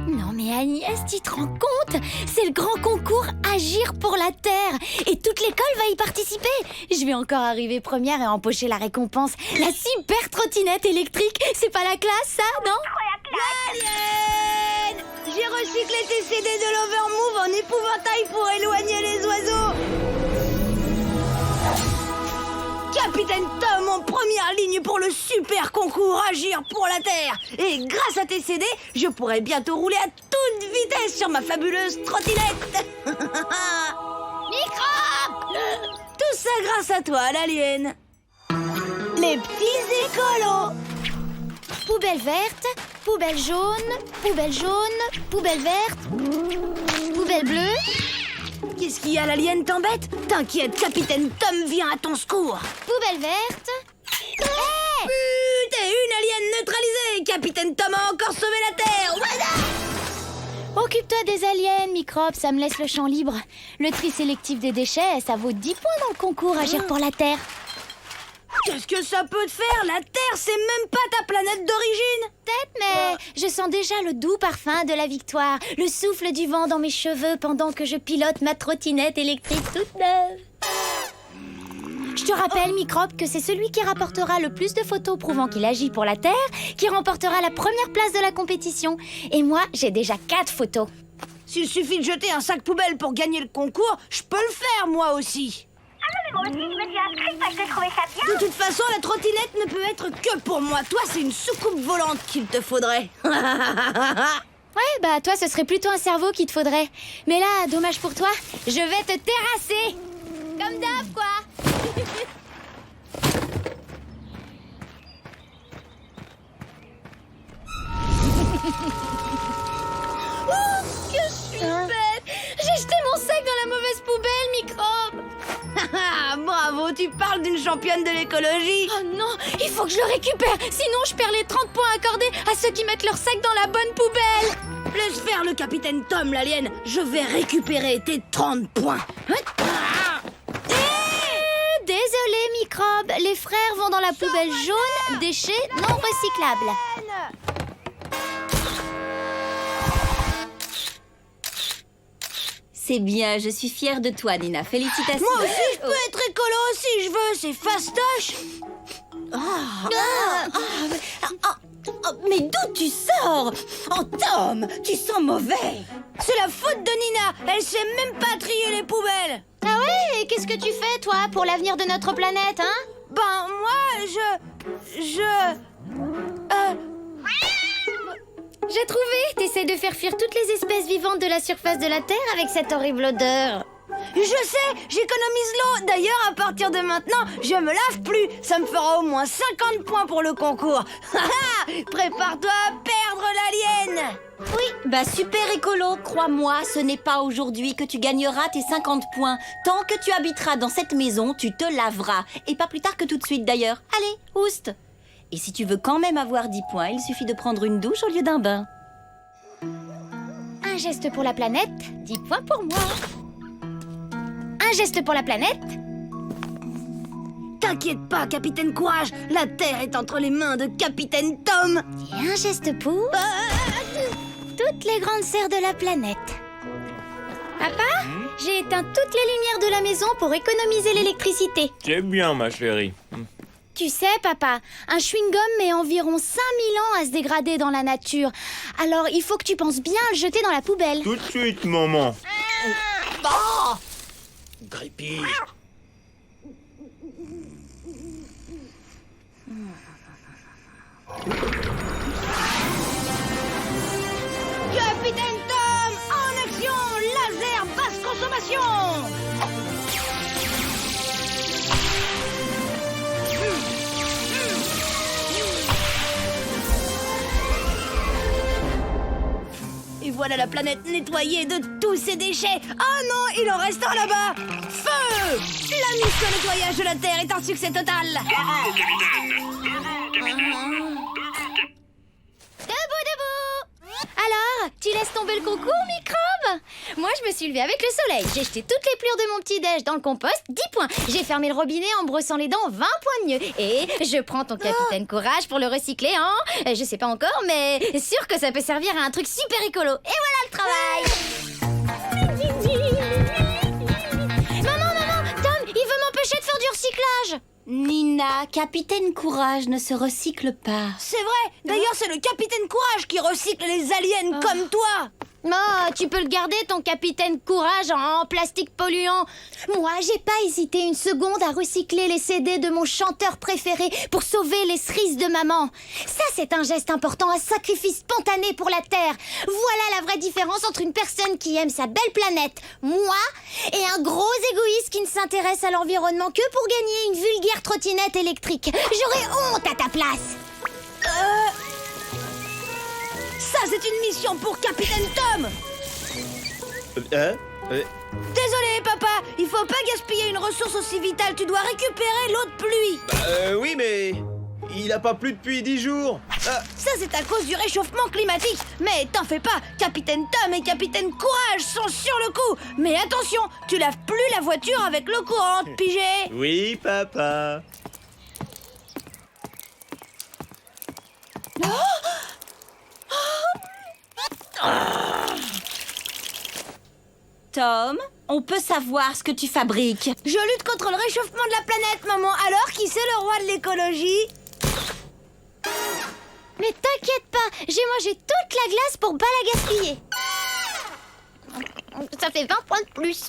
Non mais Agnès, tu te rends compte? C'est le grand concours Agir pour la Terre et toute l'école va y participer. Je vais encore arriver première et empocher la récompense. La super trottinette électrique. C'est pas la classe ça, non? L'alien! J'ai recyclé tes CD de l'Overmove en épouvantail pour éloigner les oiseaux. Capitaine Tom en première ligne pour le super concours Agir pour la Terre. Et grâce à tes CD, je pourrai bientôt rouler à toute vitesse sur ma fabuleuse trottinette. Microbe! Tout ça grâce à toi, l'alien. Les petits écolos. Poubelle verte, poubelle jaune, poubelle verte, poubelle bleue. Qu'est-ce qu'il y a, l'alien t'embête? T'inquiète, Capitaine Tom vient à ton secours. Poubelle verte. Hey! T'es une alien neutralisée. Capitaine Tom a encore sauvé la Terre. Voilà. Occupe-toi des aliens, Microbe, ça me laisse le champ libre. Le tri sélectif des déchets, ça vaut 10 points dans le concours Agir pour la Terre. Qu'est-ce que ça peut te faire? La Terre, c'est même pas ta planète d'origine. Peut-être, mais je sens déjà le doux parfum de la victoire, le souffle du vent dans mes cheveux pendant que je pilote ma trottinette électrique toute neuve. Je te rappelle, Microbe, que c'est celui qui rapportera le plus de photos prouvant qu'il agit pour la Terre qui remportera la première place de la compétition. Et moi, j'ai déjà 4 photos. S'il suffit de jeter un sac poubelle pour gagner le concours, je peux le faire, moi aussi. Ah non, mais moi aussi, je me suis inscrite parce que je trouvais ça bien. De toute façon, la trottinette ne peut être que pour moi. Toi, c'est une soucoupe volante qu'il te faudrait. Ouais, bah toi, ce serait plutôt un cerveau qu'il te faudrait. Mais là, dommage pour toi, je vais te terrasser. Comme d'hab, quoi. Oh, que je suis bête. J'ai jeté mon sac dans la mauvaise poubelle, Microbe. Bravo, tu parles d'une championne de l'écologie. Oh non, il faut que je le récupère. Sinon, je perds les 30 points accordés à ceux qui mettent leur sac dans la bonne poubelle. Laisse faire le capitaine Tom, l'alien. Je vais récupérer tes 30 points. Désolé, Microbe. Les frères vont dans la poubelle jaune, déchets non recyclables. C'est bien, je suis fière de toi, Nina. Félicitations. Moi aussi, je peux être écolo si je veux. C'est fastoche. Mais d'où tu sors? Oh, Tom, tu sens mauvais. C'est la faute de Nina. Elle sait même pas trier les poubelles. Ah ouais, et qu'est-ce que tu fais, toi, pour l'avenir de notre planète, hein? Ben, moi, J'ai trouvé. T'essaies de faire fuir toutes les espèces vivantes de la surface de la Terre avec cette horrible odeur. Je sais, j'économise l'eau. D'ailleurs, à partir de maintenant, je me lave plus. Ça me fera au moins 50 points pour le concours. Prépare-toi à perdre, l'alien. Oui, bah super écolo. Crois-moi, ce n'est pas aujourd'hui que tu gagneras tes 50 points. Tant que tu habiteras dans cette maison, tu te laveras. Et pas plus tard que tout de suite, d'ailleurs. Allez, ouste. Et si tu veux quand même avoir 10 points, il suffit de prendre une douche au lieu d'un bain. Un geste pour la planète, 10 points pour moi. Un geste pour la planète. T'inquiète pas, Capitaine Courage. La Terre est entre les mains de Capitaine Tom. Et un geste pour toutes les grandes sœurs de la planète. Papa, j'ai éteint toutes les lumières de la maison pour économiser l'électricité. C'est bien, ma chérie. Tu sais, papa, un chewing-gum met environ 5000 ans à se dégrader dans la nature. Alors, il faut que tu penses bien à le jeter dans la poubelle. Tout de suite, maman. Oh, Grippy. Capitaine Tom, en action. Laser basse consommation. voilà la planète nettoyée de tous ses déchets. Oh non, il en reste un là-bas. Feu! La mission nettoyage de la Terre est un succès total. Debout, debout! Alors, tu laisses tomber le concours, microbe? Moi, je me suis levée avec le soleil. J'ai jeté toutes les plures de mon petit-déj dans le compost, 10 points. J'ai fermé le robinet en brossant les dents, 20 points de mieux. Et je prends ton capitaine courage pour le recycler en... Je sais pas encore, mais sûr que ça peut servir à un truc super écolo. Et voilà le travail! Maman, Tom, il veut m'empêcher de faire du recyclage. Nina, capitaine courage ne se recycle pas. C'est vrai. D'ailleurs, c'est le capitaine Courage qui recycle les aliens comme toi. Oh, tu peux le garder, ton capitaine courage en plastique polluant. Moi, j'ai pas hésité une seconde à recycler les CD de mon chanteur préféré pour sauver les cerises de maman. Ça, c'est un geste important, un sacrifice spontané pour la Terre. Voilà la vraie différence entre une personne qui aime sa belle planète, moi, et un gros égoïste qui ne s'intéresse à l'environnement que pour gagner une vulgaire trottinette électrique. J'aurais honte à ta place. Ça, c'est une mission pour Capitaine Tom. Désolé, papa. Il faut pas gaspiller une ressource aussi vitale. Tu dois récupérer l'eau de pluie. Oui, mais il a pas plu depuis 10 jours. Ça, c'est à cause du réchauffement climatique. Mais t'en fais pas. Capitaine Tom et Capitaine Courage sont sur le coup. Mais attention, tu laves plus la voiture avec l'eau courante, pigé. Oui, papa. Tom, on peut savoir ce que tu fabriques. Je lutte contre le réchauffement de la planète, maman. Alors, qui c'est le roi de l'écologie? Mais t'inquiète pas, j'ai mangé toute la glace pour pas la gaspiller. Ça fait 20 points de plus.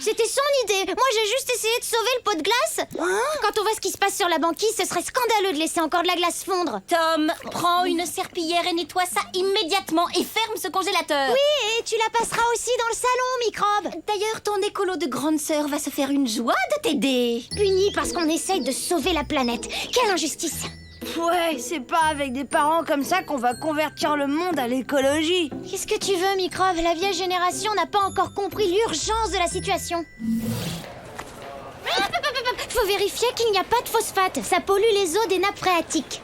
C'était son idée. Moi, j'ai juste essayé de sauver le pot de glace. Quand on voit ce qui se passe sur la banquise, ce serait scandaleux de laisser encore de la glace fondre. Tom, prends une serpillière et nettoie ça immédiatement et ferme ce congélateur. Oui, et tu la passeras aussi dans le salon, microbe. D'ailleurs, ton écolo de grande sœur va se faire une joie de t'aider. Puni parce qu'on essaye de sauver la planète. Quelle injustice. Ouais, c'est pas avec des parents comme ça qu'on va convertir le monde à l'écologie. Qu'est-ce que tu veux, microbe? La vieille génération n'a pas encore compris l'urgence de la situation. Faut vérifier qu'il n'y a pas de phosphate. Ça pollue les eaux des nappes phréatiques.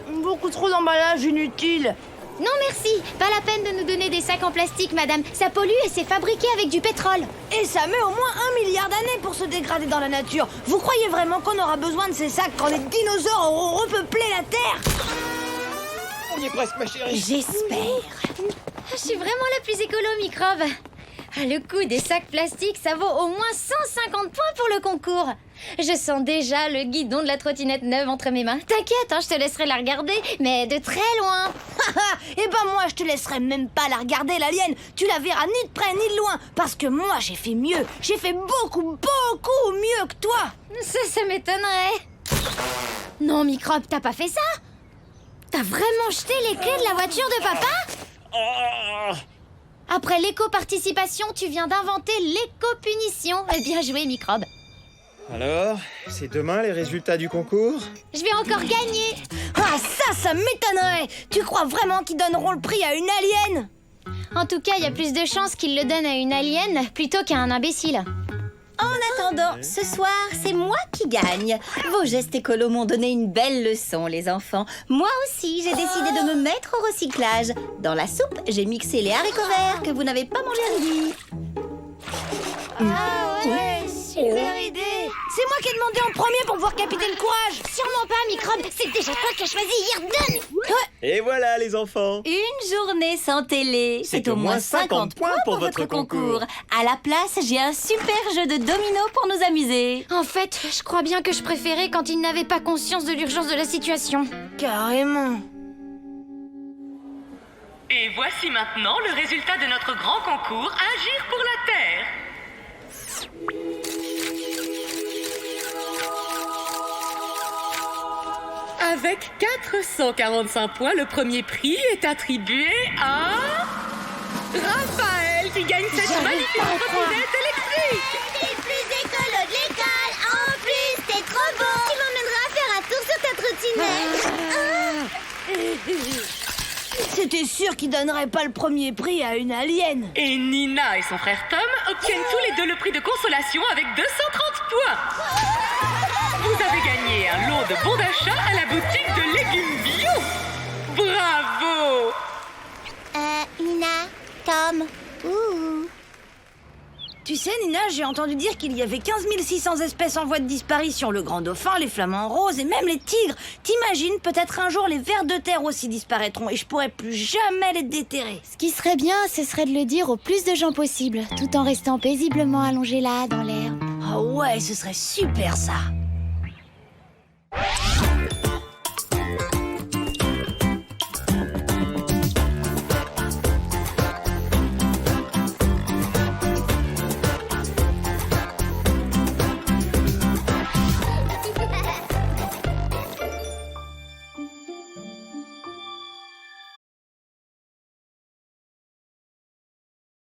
Beaucoup trop d'emballage inutile. Non merci, pas la peine de nous donner des sacs en plastique, madame. Ça pollue et c'est fabriqué avec du pétrole. Et ça met au moins 1 milliard d'années pour se dégrader dans la nature. Vous croyez vraiment qu'on aura besoin de ces sacs quand les dinosaures auront repeuplé la Terre? On y est presque, ma chérie. J'espère. Je suis vraiment la plus écolo, microbe. Ah, le coût des sacs plastiques, ça vaut au moins 150 points pour le concours. Je sens déjà le guidon de la trottinette neuve entre mes mains. T'inquiète, je te laisserai la regarder, mais de très loin. Eh ben moi, je te laisserai même pas la regarder, l'alien. Tu la verras ni de près ni de loin. Parce que moi, j'ai fait mieux. J'ai fait beaucoup mieux que toi. Ça m'étonnerait. Non, microbe, t'as pas fait ça? T'as vraiment jeté les clés de la voiture de papa? Après l'éco-participation, tu viens d'inventer l'éco-punition. Bien joué, microbe. Alors, c'est demain les résultats du concours? Je vais encore gagner. Ah, ça m'étonnerait. Tu crois vraiment qu'ils donneront le prix à une alien? En tout cas, il y a plus de chances qu'ils le donnent à une alien plutôt qu'à un imbécile. En attendant, ce soir, c'est moi qui gagne. Vos gestes écolos m'ont donné une belle leçon, les enfants. Moi aussi, j'ai décidé de me mettre au recyclage. Dans la soupe, j'ai mixé les haricots verts que vous n'avez pas mangés à midi. Ah ouais, super idée. C'est moi qui ai demandé en premier pour voir Capitaine Courage. Sûrement pas, microbe. C'est déjà toi qui as choisi Yirden. Et voilà, les enfants. Une journée sans télé. C'est au moins 50 points pour votre concours. À la place, j'ai un super jeu de dominos pour nous amuser. En fait, je crois bien que je préférais quand ils n'avaient pas conscience de l'urgence de la situation. Carrément. Et voici maintenant le résultat de notre grand concours Agir pour la Terre. Avec 445 points, le premier prix est attribué à Raphaël qui gagne cette magnifique trottinette électrique. T'es plus écolo de l'école. En plus, t'es trop beau. Tu m'emmèneras à faire un tour sur ta trottinette. trottinette. C'était sûr qu'il donnerait pas le premier prix à une alien. Et Nina et son frère Tom obtiennent tous les deux le prix de consolation avec 230 points. Vous avez gagné un lot de bons d'achat à la boutique de légumes bio. Bravo! Nina, Tom, ouh. Tu sais, Nina, j'ai entendu dire qu'il y avait 15 600 espèces en voie de disparition. Le grand dauphin, les flamants roses et même les tigres. T'imagines, peut-être un jour les vers de terre aussi disparaîtront et je pourrai plus jamais les déterrer. Ce qui serait bien, ce serait de le dire au plus de gens possible, tout en restant paisiblement allongé là, dans l'herbe. Ah ouais, ce serait super ça.